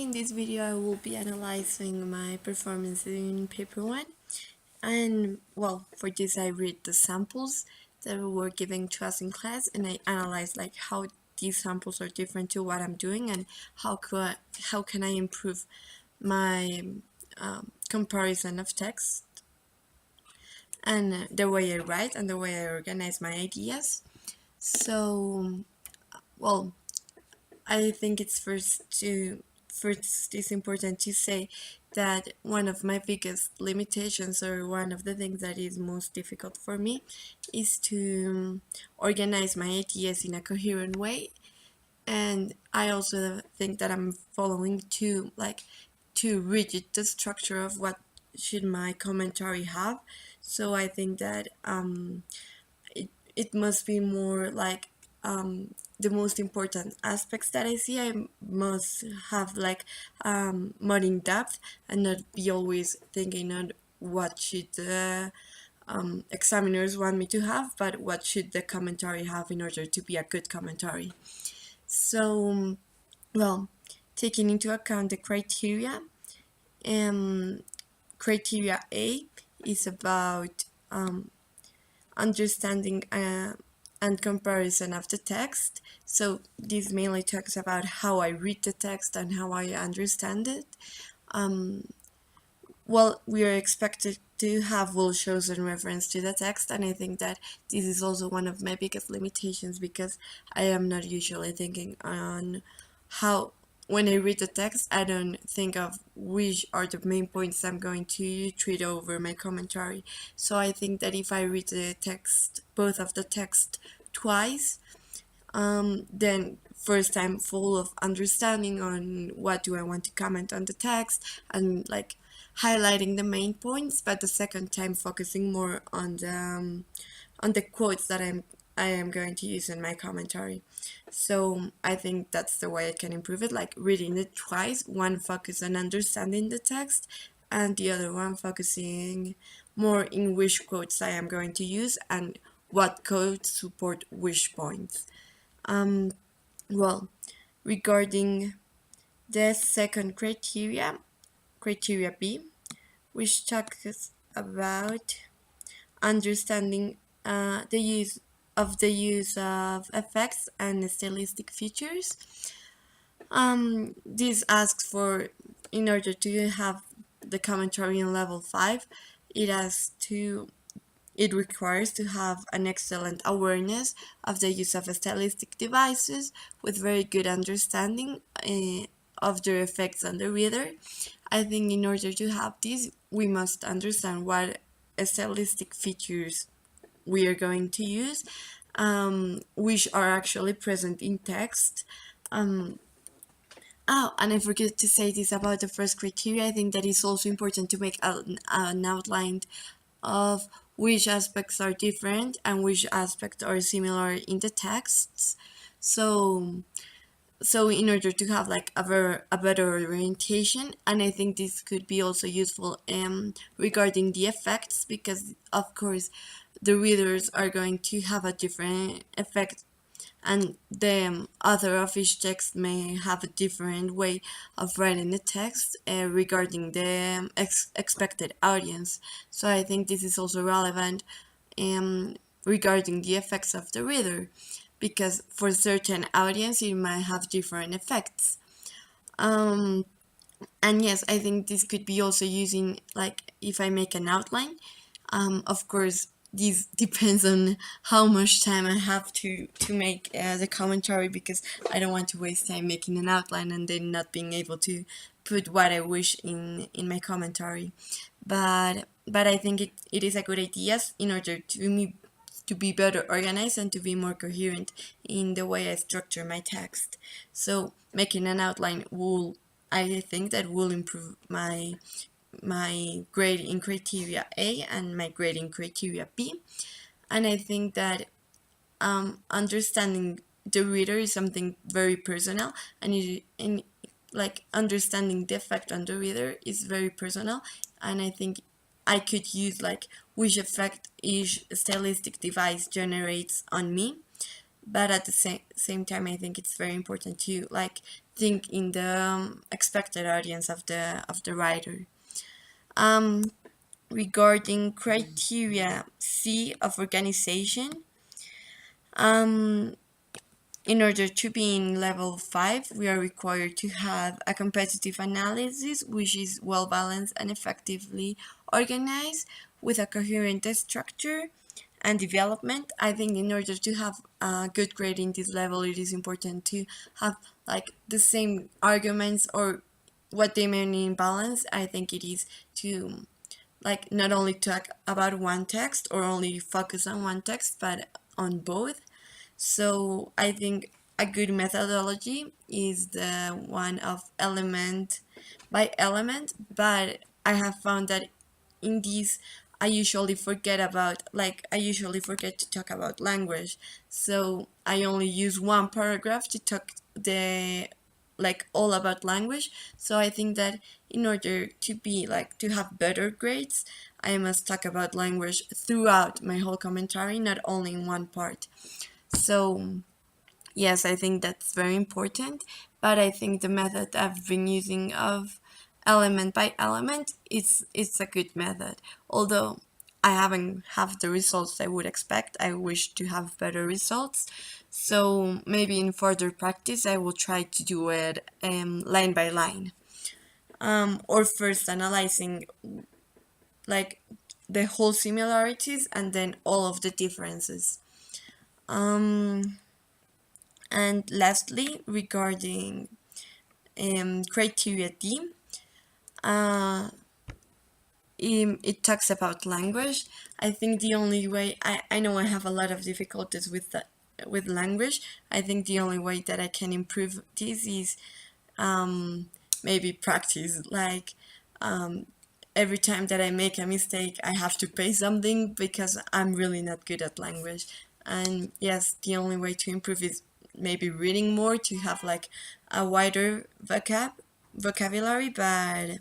in this video I will be analyzing my performance in paper 1, and well, for this I read the samples that were given to us in class, and I analyze like how these samples are different to what I'm doing, and how can I improve my comparison of text and the way I write and the way I organize my ideas. So well, I think it's first it's important to say that one of my biggest limitations, or one of the things that is most difficult for me, is to organize my ideas in a coherent way. And I also think that I'm following too rigid the structure of what should my commentary have. So I think that it must be more like the most important aspects that I see. I must have like more in depth, and not be always thinking on what should the examiners want me to have, but what should the commentary have in order to be a good commentary. So well, taking into account the criteria, criteria A is about understanding and comparison of the text. So this mainly talks about how I read the text and how I understand it. Well, we are expected to have well chosen reference to the text, and I think that this is also one of my biggest limitations, because I am not usually thinking on how, when I read the text, I don't think of which are the main points I'm going to treat over my commentary. So I think that if I read the text, both of the text twice, then first I'm full of understanding on what do I want to comment on the text, and like highlighting the main points, but the second time focusing more on the quotes that I am going to use in my commentary. So I think that's the way I can improve it, like reading it twice, one focus on understanding the text, and the other one focusing more in which quotes I am going to use and what quotes support which points. Well, regarding the second criteria, criteria B, which talks about understanding the use of effects and stylistic features. This asks for, in order to have the commentary in level 5, it requires to have an excellent awareness of the use of stylistic devices, with very good understanding of their effects on the reader. I think in order to have this, we must understand what stylistic features we are going to use, which are actually present in text. Oh, and I forget to say this about the first criteria. I think that it's also important to make an outline of which aspects are different and which aspects are similar in the texts. So in order to have like a better orientation, and I think this could be also useful regarding the effects, because of course the readers are going to have a different effect, and the author of each text may have a different way of writing the text regarding the expected audience. So I think this is also relevant regarding the effects of the reader, because for certain audience it might have different effects. And yes, I think this could be also using, like, if I make an outline, of course this depends on how much time I have to make the commentary, because I don't want to waste time making an outline and then not being able to put what I wish in my commentary. But I think it is a good idea in order to be better organized and to be more coherent in the way I structure my text. So making an outline I think that will improve my grade in criteria A and my grade in criteria B. And I think that understanding the reader is something very personal, and like understanding the effect on the reader is very personal. And I think I could use like which effect each stylistic device generates on me, but at the same time I think it's very important to like think in the expected audience of the writer. Um, Regarding criteria C of organization, um, in order to be in level 5, we are required to have a competitive analysis which is well balanced and effectively organized with a coherent structure and development. I think in order to have a good grade in this level, it is important to have like the same arguments or what they mean in balance. I think it is to like not only talk about one text or only focus on one text, but on both. So I think a good methodology is the one of element by element, but I have found that in these I usually forget to talk about language. So I only use one paragraph to talk the like all about language. So I think that in order to be like to have better grades, I must talk about language throughout my whole commentary, not only in one part. So yes, I think that's very important, but I think the method I've been using of element by element, it's a good method. Although I haven't have the results I would expect, I wish to have better results. So maybe in further practice, I will try to do it line by line, or first analyzing like the whole similarities and then all of the differences. Um, and lastly, regarding criteria D, uh, it talks about language. I think the only way I know I have a lot of difficulties with that with language. I think the only way that I can improve this is maybe practice. Like every time that I make a mistake, I have to pay something because I'm really not good at language. And yes, the only way to improve is maybe reading more to have like a wider vocabulary. But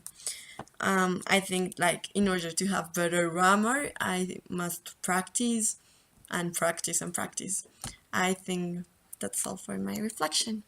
I think like in order to have better grammar, I must practice and practice and practice. I think that's all for my reflection.